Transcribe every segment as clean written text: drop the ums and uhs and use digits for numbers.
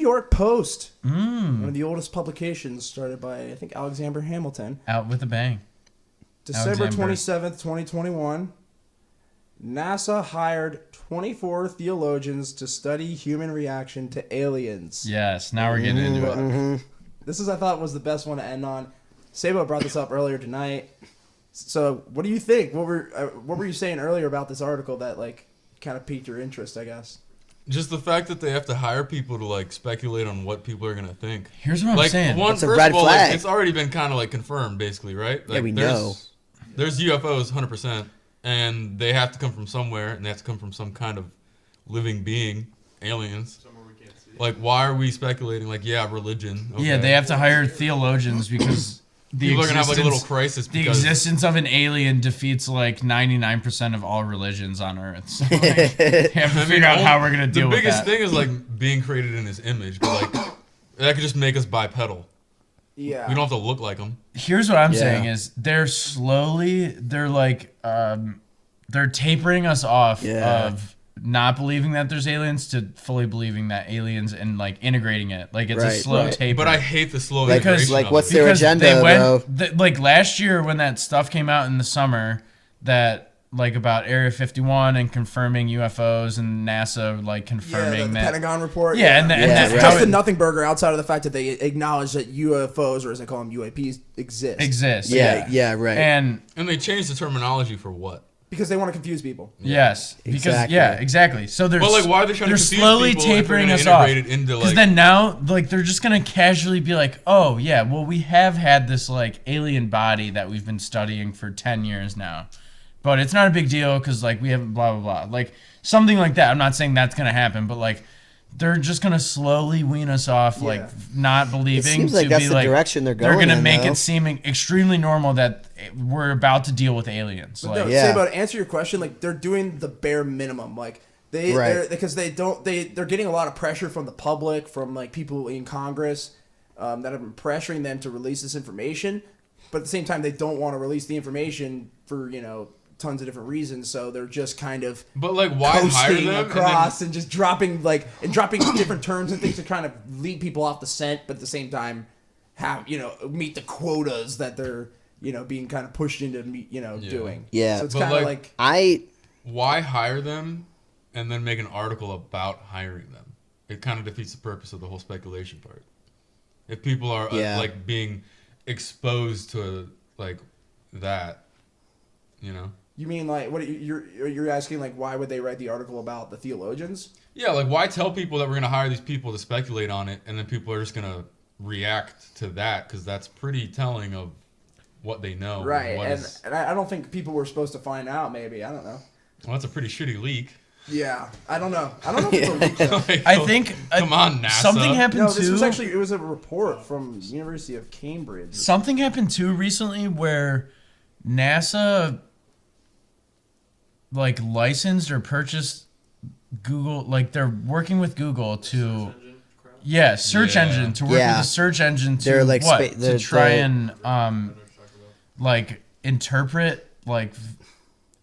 York Post, one of the oldest publications, started by, I think, Alexander Hamilton. Out with a bang. December 27th, 2021. NASA hired 24 theologians to study human reaction to aliens. Yes, now we're getting into it. Mm-hmm. This I thought, was the best one to end on. Sabo brought this up earlier tonight. So, what do you think? What were you saying earlier about this article that, like, kind of piqued your interest, I guess? Just the fact that they have to hire people to, like, speculate on what people are going to think. Here's what I'm saying. That's a first red of all, flag. like, it's already been kind of, like, confirmed, basically, right? Like, Yeah, we know. There's UFOs, 100%, and they have to come from somewhere, and they have to come from some kind of living being, aliens. Somewhere we can't see. Like, why are we speculating? Like, yeah, religion. Okay. Yeah, they have to hire theologians because People are going to have, like, a little crisis the because... existence of an alien defeats, like, 99% of all religions on Earth. So, like, they have to figure out how we're going to deal with that. The biggest thing is, like, being created in his image, but, like, that could just make us bipedal. Yeah. We don't have to look like them. Here's what I'm saying is they're tapering us off of not believing that there's aliens to fully believing that aliens and, like, integrating it. Like, it's a slow taper. But I hate the slow Because, integration like, of what's it. their agenda, bro? Like, last year when that stuff came out in the summer that, like, about Area 51 and confirming UFOs and NASA, like, confirming the that. Pentagon report. Yeah, and that's just the nothing burger outside of the fact that they acknowledge that UFOs, or as they call them, UAPs, exist. Yeah, right. And they changed the terminology for what? Because they want to confuse people. Yes. Exactly. Exactly. So they're Well, like, why are they trying to confuse slowly people if they're tapering gonna us off. integrate it into, Because like- then now, like, they're just gonna casually be like, "Oh yeah, well, we have had this, like, alien body that we've been studying for 10 years now, but it's not a big deal because, like, we haven't blah blah blah." Like, something like that. I'm not saying that's gonna happen, but, like, they're just gonna slowly wean us off, like, not believing. It seems like that's the direction they're going. They're gonna in, make though. it seem extremely normal that we're about to deal with aliens. But Like, no, Sabo, to answer your question, like, they're doing the bare minimum. Like, they're getting a lot of pressure from the public, from, like, people in Congress that have been pressuring them to release this information. But at the same time, they don't want to release the information for, tons of different reasons, so they're just kind of why hire coasting them across and just dropping different terms and things to kind of lead people off the scent, but at the same time have meet the quotas that they're being kind of pushed into doing. Yeah, so it's kind of like why hire them and then make an article about hiring them? It kind of defeats the purpose of the whole speculation part. If people are like being exposed to like that, You mean, like, what you're asking, like, why would they write the article about the theologians? Yeah, like, why tell people that we're going to hire these people to speculate on it, and then people are just going to react to that, because that's pretty telling of what they know. Right, and I don't think people were supposed to find out, maybe. I don't know. Well, that's a pretty shitty leak. Yeah, I don't know. I don't know if it's a leak, though. Like, I think come on, NASA. something happened No, this too. it was a report from University of Cambridge. Something happened too recently where NASA, like, licensed or purchased Google, like, they're working with Google to search engine to work with the search engine to They're like to try and like interpret, like,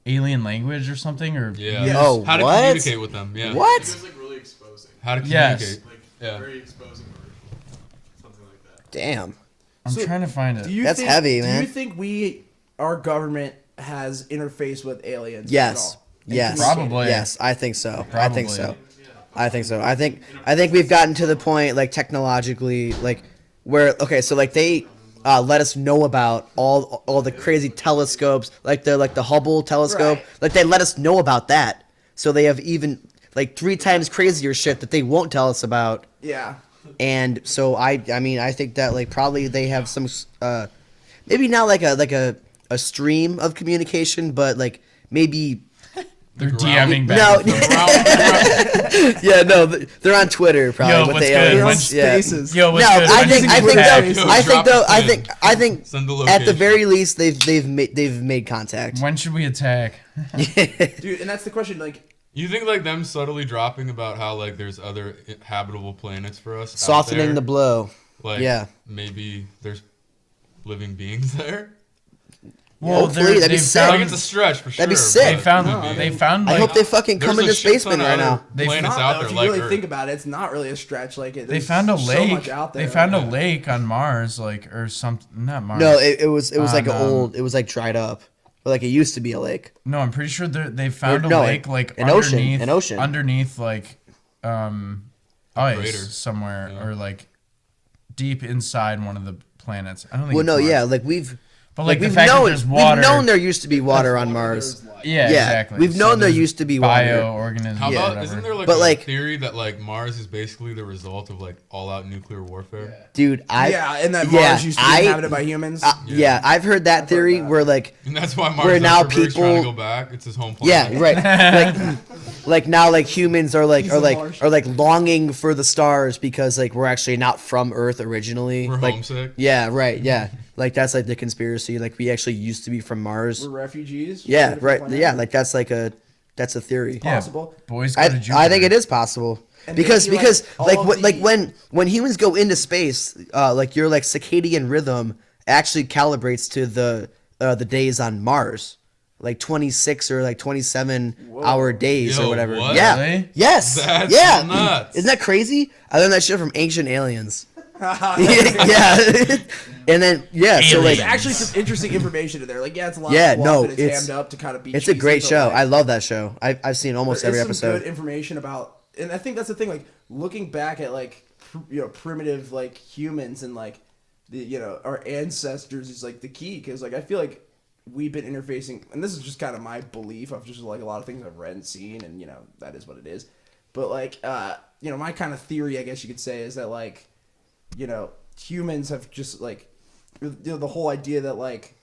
alien language or something, or Oh, how to what? communicate with them. Yeah. What? It was like really exposing. How to communicate. Like very exposing or something like that. Damn. I'm trying to find it. That's heavy, man. Do you think our government has interfaced with aliens? Yes. At all? Yes. Probably. Yes, I think so. Probably. I think so. I think so. I think we've gotten to the point, like, technologically, like, where so like they let us know about all the crazy telescopes, like the Hubble telescope. Right. Like, they let us know about that. So they have even, like, 3 times crazier shit that they won't tell us about. Yeah. And so I mean, I think that, like, probably they have some maybe not like a stream of communication, but, like, maybe They're DMing back. no. Yeah, no, they're on Twitter probably. Yo, with what's the good? aliens. What's- Spaces. Yo, what's No, good? I When think does he get back? I think Send the at the location. very least they've made contact. When should we attack? Dude, and that's the question, like, You think like them subtly dropping about how like there's other habitable planets for us, out Softening there? the blow. Like, Yeah. maybe there's living beings there. Well, Hopefully, that'd be sick. Like, it's a stretch for sure. That'd be sick. They found. I Like, hope they fucking come there's into a shit space ton with me of right now. other planets Not, out though, there if you like really Earth. think about it, it's not really a stretch. Like they found a so lake. much out there. They found a lake on Mars, like or something. Not Mars. No, it was like an On, old. It was like dried up, but like it used to be a lake. No, I'm pretty sure they found Or, a no, lake like an underneath ocean. underneath like ice crater. somewhere Yeah. or like deep inside one of the planets. I don't think. Well, it's no, Mars. yeah, like we've. But like the we've fact known, that there's water. We've known there used to be water on Mars. Yeah, Yeah, exactly. we've known there there's used to be water. bioorganisms. How or about whatever. isn't there like But, a like- theory that like Mars is basically the result of like all out nuclear warfare? Dude, and that Mars used to be inhabited by humans. Yeah, I've heard that theory that. where like And that's why Mars Where now Zuckerberg's trying to people- go back. It's his home planet. yeah, right. like now like humans are like He's are a like Martian. are like longing for the stars because like we're actually not from Earth originally. We're like, homesick. Yeah, right. Yeah. Like that's like the conspiracy. Like we actually used to be from Mars. We're refugees. Yeah, Different right. planet. Yeah, like that's a theory. Yeah, possible. boys go I, to Jupiter. I think it is possible And because maybe, all like of what, like the- when humans go into space, like your like circadian rhythm actually calibrates to the days on Mars, like 26 or like 27-hour days Yo, or whatever. what? Yeah. Really? Yes. That's yeah. nuts. Isn't that crazy? I learned that shit from ancient aliens. yeah. And then so like There's actually some interesting information in there. Like, yeah, it's a lot Yeah, of fluff no, and it's it's- hammed up to kind of be it's a cheesy, great but, show. like, I love that show. I've seen almost there every is some episode. good information about, and I think that's the thing. Like, looking back at like primitive like humans and like the our ancestors is like the key, because like I feel like we've been interfacing, and this is just kind of my belief of just like a lot of things I've read and seen, and that is what it is. But like my kind of theory, I guess you could say, is that like humans have just like the whole idea that like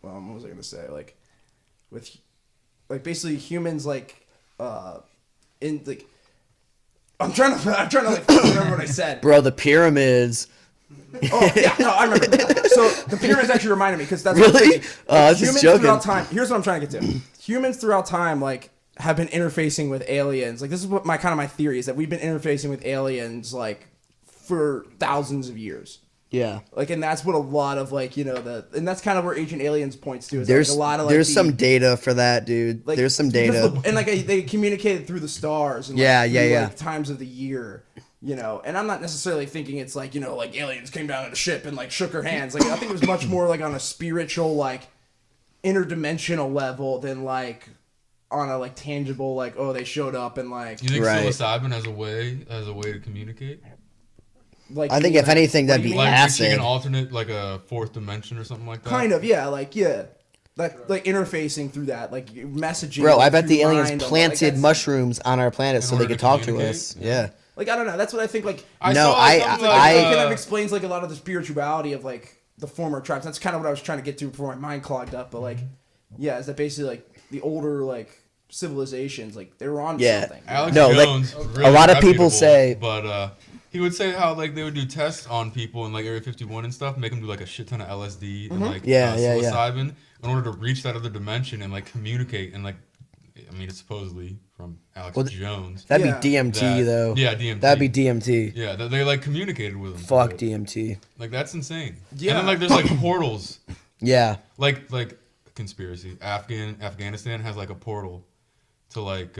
what was I gonna say, like with like basically humans like in like I'm trying to like remember what I said. Bro, the pyramids. Oh yeah, no, I remember. So the pyramids actually reminded me, because that's Really? I was humans just joking. throughout time. Here's what I'm trying to get to. Humans throughout time like have been interfacing with aliens. Like, this is what my theory is, that we've been interfacing with aliens like for thousands of years. Yeah. Like, and that's what a lot of like and that's kind of where Ancient Aliens points to. Is There's like a lot of like there's some data for that, dude. like, There's some because data. and like they communicated through the stars. And, Yeah, like, yeah, through, yeah. like, times of the year. And I'm not necessarily thinking it's like like aliens came down in a ship and like shook our hands. Like, I think it was much more like on a spiritual, like interdimensional level than like on a like tangible, like, oh, they showed up and like You think Right. psilocybin has a way to communicate? like I think if anything, that'd be Like acid. reaching an alternate, like a fourth dimension or something like that. kind of, yeah, like like interfacing through that, like messaging. Bro, I bet through the aliens mind, like, planted that's- mushrooms on our planet so they order could to talk to communicate? us. Yeah. Like, I don't know. That's what I think. Like, I No, saw I- something like, I- it kind of explains like a lot of the spirituality of like the former tribes. That's kind of what I was trying to get to before my mind clogged up. But like, yeah, is that basically like the older like civilizations, like they were on Yeah. something. Alex No, like, Jones, a really lot of people reputable, say- but he would say how like they would do tests on people in like Area 51 and stuff, make them do like a shit ton of LSD and like Yeah, yeah, yeah. psilocybin in order to reach that other dimension and like communicate and like, I mean, it's supposedly from Alex Well, Jones. That'd Yeah. be DMT That- though. Yeah, DMT. That'd be DMT. Yeah, they like communicated with him. Fuck DMT. Like, that's insane. Yeah. And then like there's like portals, Yeah. like conspiracy. Afghanistan has like a portal to like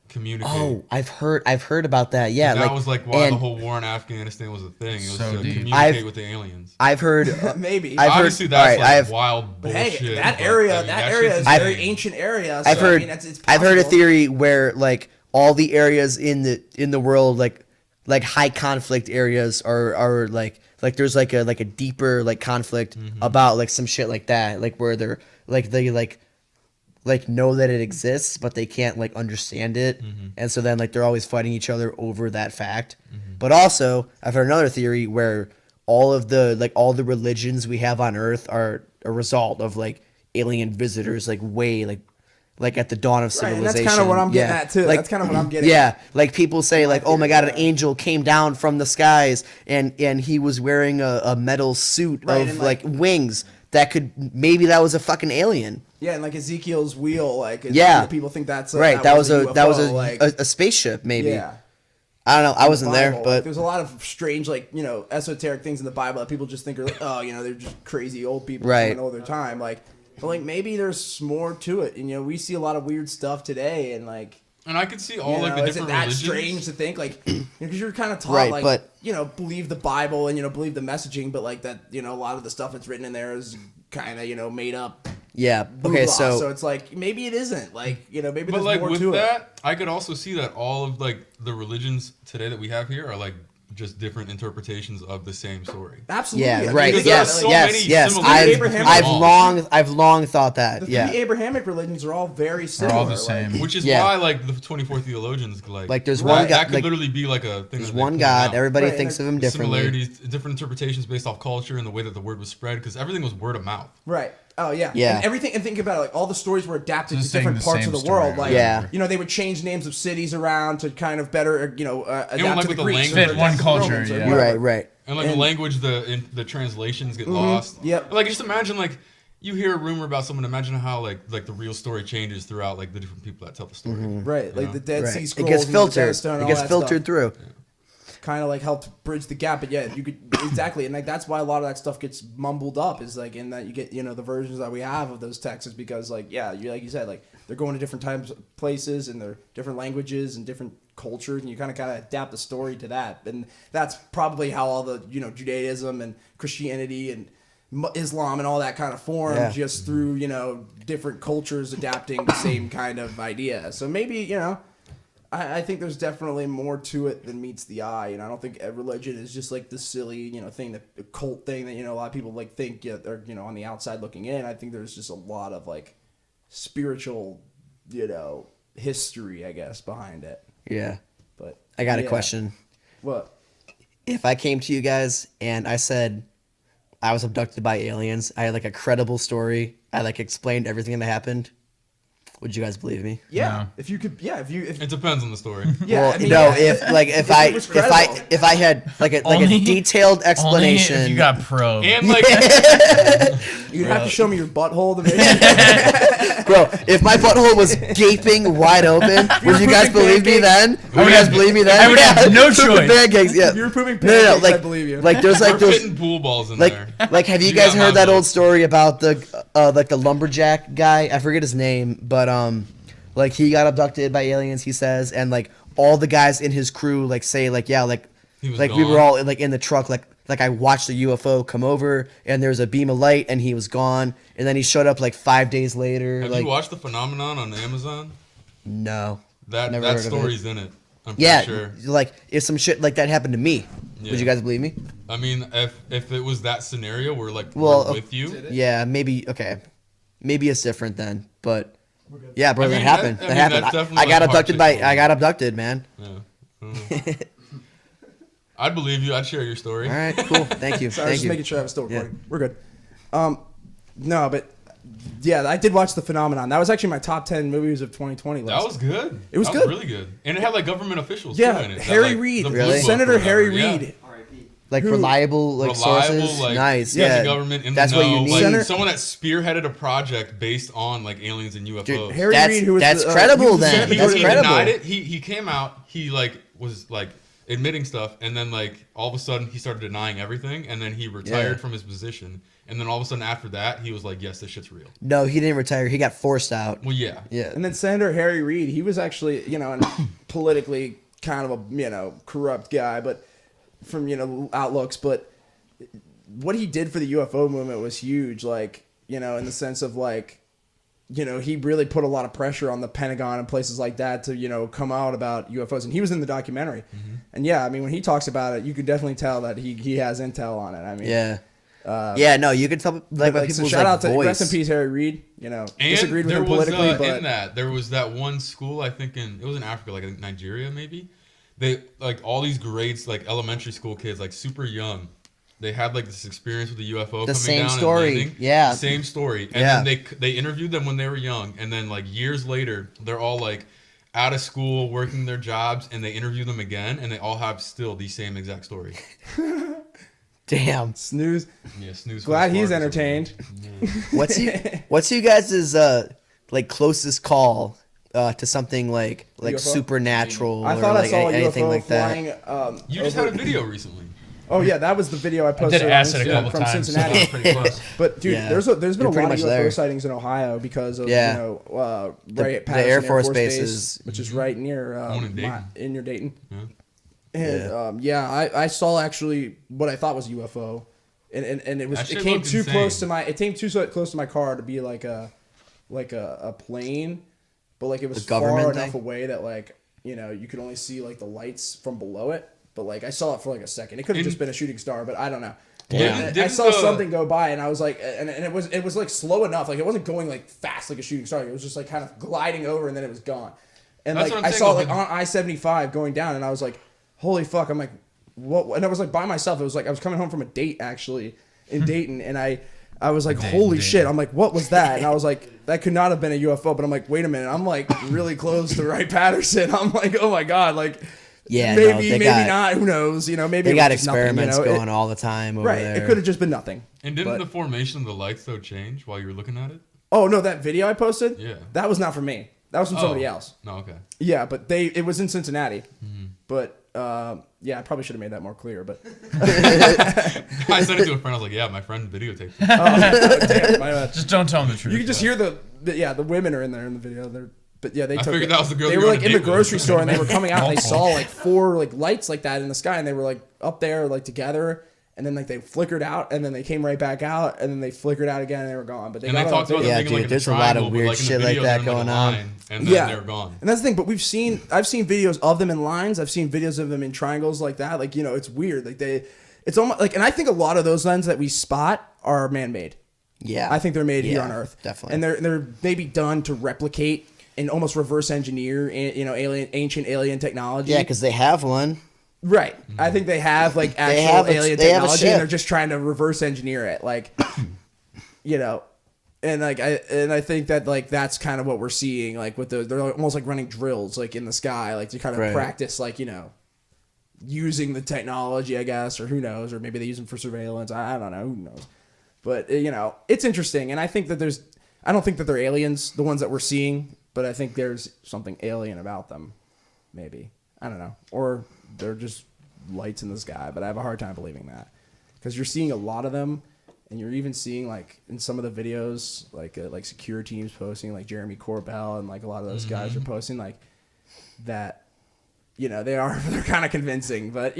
communicate. Oh, I've heard about that. Yeah, that like was like why and the whole war in Afghanistan was a thing. It was So to deep. communicate I've- with the aliens. I've heard Maybe. I've heard- Obviously, that's alright, like I have- wild but bullshit. hey, that but, area, I mean, that shit's area is a insane. very ancient area. So, I've heard I mean, it's I've heard a possible. theory where like all the areas in the world like high conflict areas are like there's like a deeper like conflict about like some shit like that, like where they're like they know that it exists but they can't like understand it, and so then like they're always fighting each other over that fact. But also I've heard another theory where all the religions we have on Earth are a result of like alien visitors, like way like at the dawn of Right, and civilization. that's kind of what I'm getting Yeah. at too. Like, That's kind of what I'm getting. yeah, like people say like, oh my god, an Yeah. angel came down from the skies and he was wearing a metal suit Right, of and, like like- wings that maybe that was a fucking alien. Yeah, and like Ezekiel's wheel, like Yeah. people think that's Right, that was a UFO, like a spaceship maybe. yeah. I don't know. I wasn't there, Bible. but Like, there's a lot of strange, like, esoteric things in the Bible that people just think are like, oh, they're just crazy old people Right. spending all their time. Like, but like maybe there's more to it. And we see a lot of weird stuff today, and like. And I could see all like the is it different that religions. strange to think like because you're kind of taught Right, like but- believe the Bible and believe the messaging, but like that a lot of the stuff that's written in there is kind of made up. yeah. Okay, Hoopla. so So it's like maybe it isn't maybe But there's like more with to it. that, I could also see that all of like the religions today that we have here are like just different interpretations of the same story. Absolutely. yeah, I mean, right. Because there are Yes, so yes, many yes. similarities I've long thought that. The three Yeah. Abrahamic religions are all very similar. all the same. Which is Yeah. why like the 24 theologians Like, there's that, one guy- that could like, literally be like a thing. There's that they one point God. out. Everybody Right, thinks and of him differently. Similarities, different interpretations based off culture and the way that the word was spread, because everything was word of mouth. Right. Oh yeah. Yeah. And everything, and think about it, like all the stories were adapted Just to different saying the parts of same the world. story Like, Yeah. they would change names of cities around to kind of better, adapt like to the with the Greeks. language. or Fit one adapt to the culture, Romans or yeah. whatever. Right. And like And- the language, the translations get lost. Yep. Like just imagine like you hear a rumor about someone. Imagine how like the real story changes throughout like the different people that tell the story. Right, like know? the Dead Sea Right. It Scrolls. gets and the Rosetta filtered. Stone and It all gets that filtered stuff. through. Kind of like helped bridge the gap, but yeah, you could exactly, and like that's why a lot of that stuff gets mumbled up. Is like in that you get the versions that we have of those texts is because like like you said, like they're going to different times, places, and they're different languages and different cultures, and you kind of adapt the story to that, and that's probably how all the Judaism and Christianity and Islam and all that kind of formed, Yeah. just through different cultures adapting the same kind of idea. So maybe I think there's definitely more to it than meets the eye. I don't think religion is just like the silly, thing, the cult thing that a lot of people like think or on the outside looking in. I think there's just a lot of like spiritual, history, I guess, behind it. Yeah. But I got a yeah. question. What? If I came to you guys and I said I was abducted by aliens, I had like a credible story, I like explained everything that happened, would you guys believe me? Yeah. No. If you could, if It depends on the story. yeah. Well, I mean, no, yeah. if it was credible. if I had like a Only- detailed explanation. Only if you got probed. And like You'd have to show me your butthole to make Bro, if my butthole was gaping wide open, would you guys believe me then? Would you guys believe me then? I would have no Pooping choice. pancakes, yeah. If you're pooping No, pancakes, I like, believe you. like there's like we're those fitting pool balls in like there. like have you You guys got my heard that vote. old story about the like the lumberjack guy? I forget his name, but like he got abducted by aliens, he says, and like all the guys in his crew like say like yeah like He was like we were gone. all like in the truck like I watched the UFO come over and there was a beam of light and he was gone and then he showed up like 5 days later. Have like you watched the Phenomenon on Amazon? no. That Never heard of story's in it. I'm pretty Yeah, sure. like if some shit like that happened to me, Yeah. would you guys believe me? I mean, if it was that scenario where like Well, we're with you, Yeah, maybe okay, maybe it's different then, but yeah, bro, I that mean, happened. that- I That mean, happened. that's I definitely, got like, abducted hard to I got abducted, man. yeah. I don't know. I'd believe you. I'd share your story. All right, cool. Thank you. Sorry, I was Thank just you. making sure I was still Yeah. recording. We're good. No, but yeah, I did watch The Phenomenon. That was actually my top 10 movies of 2020 list. That was good. It was That good. really good, and it had like government officials yeah, too in it. That, Harry like, Reid, the Blue Really? Book Senator or Harry whatever, yeah. Reid. Like Who- reliable like sources. Like, Nice. yeah, Yeah, the government in that's the what know, you need. like Senator- someone that spearheaded a project based on like aliens and UFOs. Dude, Harry That's- Reid, who was that's the, credible he was the then. Senate he, That's he Majority credible. denied it. He came out. He like was like admitting stuff, and then like all of a sudden he started denying everything, and then he retired Yeah. from his position, and then all of a sudden after that he was like, "Yes, this shit's real." No, he didn't retire. He got forced out. Well, yeah. Yeah. And then Senator Harry Reid, he was actually, and politically kind of a, corrupt guy, but from, outlooks. But what he did for the UFO movement was huge, like, in the sense of like, he really put a lot of pressure on the Pentagon and places like that to, come out about UFOs. And he was in the documentary. Mm-hmm. And yeah, I mean, when he talks about it, you can definitely tell that he has intel on it. I mean, Yeah. Yeah. No, you could tell like by so people's shout like, out to voice. rest in peace, Harry Reid. And Disagreed with there him was politically, but in that there was that one school I think it was in Africa, like I think Nigeria maybe. They like all these grades, like elementary school kids, like super young. They had like this experience with the UFO The coming same down story. and landing. Yeah. Same story. And Yeah. then they interviewed them when they were young, and then like years later, they're all like out of school working their jobs, and they interview them again, and they all have still the same exact story. Damn. snooze. Yeah, snooze. Glad fast he's forward. entertained. What's you guys' like closest call to something like UFO? supernatural I thought or I like saw a anything UFO like flying. that. You just had a video recently. Oh yeah, that was the video I posted. did acid a on Instagram couple from times. Cincinnati. Pretty close. But dude, Yeah. there's been You're a pretty lot of much UFO there. sightings in Ohio because of Yeah. right at Patterson Air Force bases. Base, which is right near One in Dayton. in your Dayton. Yeah. And I saw actually what I thought was a UFO, and it was That shit it came looked too insane. close to my close to my car to be like a plane, but like it was The government far thing? enough away that like you could only see like the lights from below it. But like I saw it for like a second. It could have just been a shooting star, but I don't know. Didn't I saw the- something go by, and I was like, and it was like slow enough, like it wasn't going like fast like a shooting star. It was just like kind of gliding over, and then it was gone. And That's like what I'm I saw saying, like on I-75 going down, and I was like, holy fuck! I'm like, what? And I was like by myself. It was like I was coming home from a date actually in Dayton, and I was like, holy shit! I'm like, what was that? And I was like, that could not have been a UFO. But I'm like, wait a minute, I'm like really close to Wright Patterson. I'm like, oh my god, like. Yeah, maybe they got, not. Who knows? Maybe they it got was just nothing, experiments going all the time over right. there. It could have just been nothing. And didn't but- the formation of the lights though change while you were looking at it? Oh no, that video I posted. Yeah. That was not from me. That was from somebody else. No, okay. Yeah, but it was in Cincinnati. Mm-hmm. But yeah, I probably should have made that more clear. But I sent it to a friend. I was like, "Yeah, my friend videotaped it." damn, my bad. Just don't tell them the truth. You can just hear the women are in there in the video. But yeah, they I took figured it. that was the girl They you were were like on in a the date with. grocery store and they were coming out and they Multiple. saw like 4 like lights like that in the sky and they were like up there like together and then like they flickered out and then they came right back out and then they flickered out again and they were gone. But they And got they it on talked about video. Yeah, them being like dude, in there's a a lot of triangle, but, weird like, in the shit like video, that they're in, going a on. line, and then they're gone. And that's the thing, but I've seen videos of them in lines. I've seen videos of them in triangles like that. Like, it's weird. Like it's almost like, and I think a lot of those lines that we spot are man-made. Yeah, I think they're made here Yeah, on Earth. definitely. And they're maybe done to replicate and almost reverse engineer, ancient alien technology. yeah, because they have one. Right. I think they have like actual have a- alien they have a technology ship. and they're just trying to reverse engineer it. Like, and like I think that like that's kind of what we're seeing. Like with they're almost like running drills like in the sky, like to kind of Right. practice like, using the technology, I guess, or who knows, or maybe they use them for surveillance. I don't know. Who knows? But, it's interesting. And I think that I don't think that they're aliens, the ones that we're seeing, but I think there's something alien about them. Maybe. I don't know. Or they're just lights in the sky, but I have a hard time believing that. Because you're seeing a lot of them, and you're even seeing, like, in some of the videos, like secure teams posting, like Jeremy Corbell and, like, a lot of those guys are posting, like, that, they're kind of convincing, but,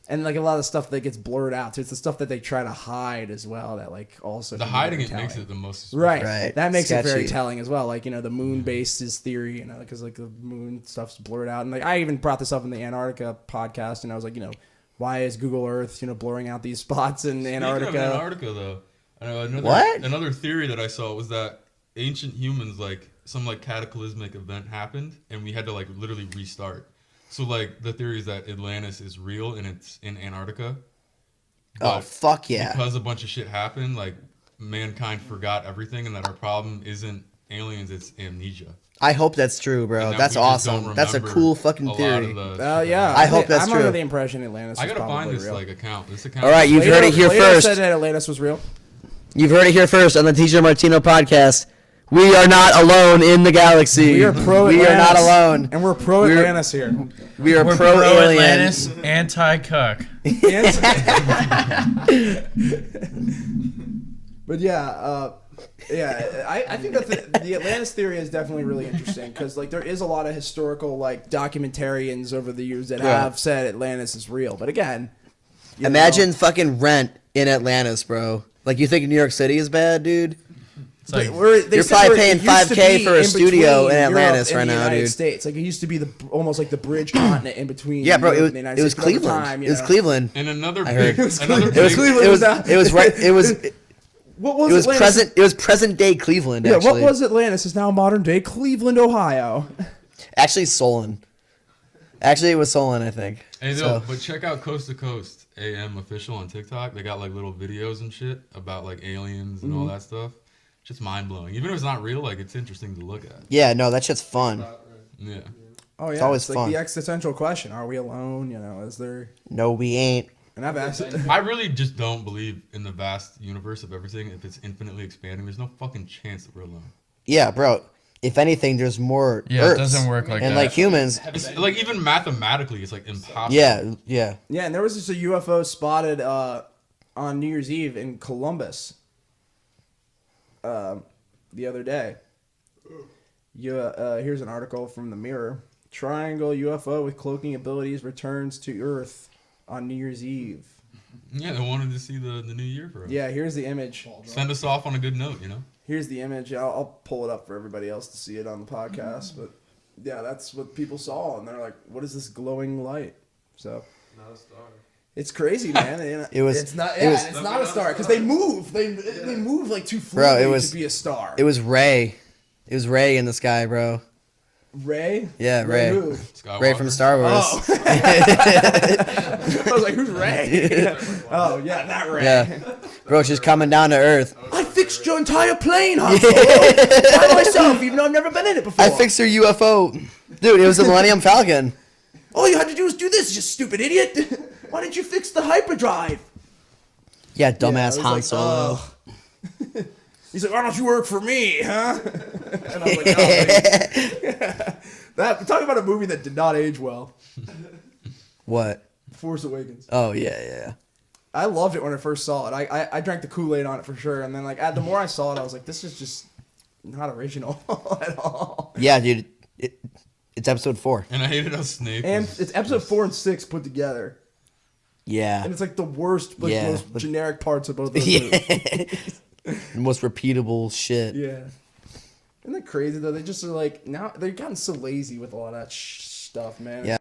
and, like, a lot of stuff that gets blurred out, too. It's the stuff that they try to hide as well that, like, also... The can be hiding very it makes telling. it the most Right. Right. That makes it very Sketchy. telling as well. Like, the moon base is theory, because, like, the moon stuff's blurred out. And, like, I even brought this up in the Antarctica podcast, and I was like, why is Google Earth, blurring out these spots in Antarctica? Speaking of Antarctica, though, What? Another theory that I saw was that ancient humans, like, some, like, cataclysmic event happened, and we had to, like, literally restart. So, like, the theory is that Atlantis is real, and it's in Antarctica. Oh, But fuck yeah. Because a bunch of shit happened, like, mankind forgot everything, and that our problem isn't aliens, it's amnesia. I hope that's true, bro. And that That's we just don't awesome. That's a remember cool fucking a lot theory. of the shit Yeah. that I hope that's I'm under true. the impression Atlantis I is gotta probably find this real. like account. This account. All right, you've heard it here Plato first. said that Atlantis was real. You've heard it here first on the TJ Martino podcast. We are not alone in the galaxy. We are pro We are not alone. And we're pro We're- Atlantis here. We are We're pro alien. Atlantis, anti-cuck. But yeah, I think that the Atlantis theory is definitely really interesting because like there is a lot of historical like documentarians over the years that Yeah. have said Atlantis is real. But again, Imagine fucking rent in Atlantis, bro. Like, you think New York City is bad, dude? It's like, You're probably paying $5K for a studio in Atlantis right now, United dude. States. Like it used to be almost like the bridge continent in between. Yeah, bro. Europe It and the United was States, but over Cleveland. time, It was Cleveland. And another I heard. big, It was another It was big, Cleveland. It was. It was right. It was. What was It was Atlantis? present. It was present day Cleveland. Yeah, Actually. what was Atlantis? Is now modern day Cleveland, Ohio. Actually, Solon. Actually, it was Solon, I think. Hey, So- no, but check out Coast to Coast AM official on TikTok. They got like little videos and shit about like aliens and all that stuff. Just mind blowing. Even if it's not real, like it's interesting to look at. Yeah, no, that shit's fun. Yeah. Oh yeah, always like fun. the existential question: are we alone? Is there? No, we ain't. And I've asked. I really just don't believe in the vast universe of everything. If it's infinitely expanding, there's no fucking chance that we're alone. Yeah, bro. if anything, there's more. Yeah, Earths. it doesn't work like and that. like humans. It's, like even mathematically, it's like impossible. Yeah, yeah. Yeah, and there was just a UFO spotted on New Year's Eve in Columbus the other day. Here's an article from the Mirror. Triangle UFO with cloaking abilities returns to Earth on New Year's Eve. Yeah, they wanted to see the new year for us. Yeah, here's the image. Send us off on a good note, you know? Here's the image. I'll pull it up for everybody else to see it on the podcast. But yeah, that's what people saw, and they're like, "What is this glowing light?" So Not a star. it's crazy, man. It was. It's not. it Yeah, was- it's not a star because they move. They move like too Bro, fluidly it was- to be a star. It was Ray. It was Ray in the sky, bro. Ray. Yeah, Ray. Who? Skywalker. Ray from Star Wars. Oh. I was like, "Who's Ray?" Oh yeah, not Ray. Yeah. Bro, she's coming down to Earth. I fixed your entire plane, Han Solo, by myself, even though I've never been in it before. I fixed her UFO. Dude, it was the Millennium Falcon. All you had to do was do this, you stupid idiot. Why didn't you fix the hyperdrive? Yeah, Yeah, dumbass I was Han like, Solo. "Ugh." He's like, "Why don't you work for me, huh?" And I was like, "Oh, that talk about a movie that did not age well." What? Force Awakens. Oh, yeah. I loved it when I first saw it. I drank the Kool-Aid on it for sure, and then like the more I saw it, I was like, this is just not original at all. Yeah, dude. It's episode 4. And I hated how Snape And was, it's episode 4 and 6 put together, Yeah. and it's like the worst, like Yeah, most but- generic parts of both those movies. The most repeatable shit. Yeah. Isn't that crazy though? They just are like now they've gotten so lazy with a lot of that stuff, man. Yeah.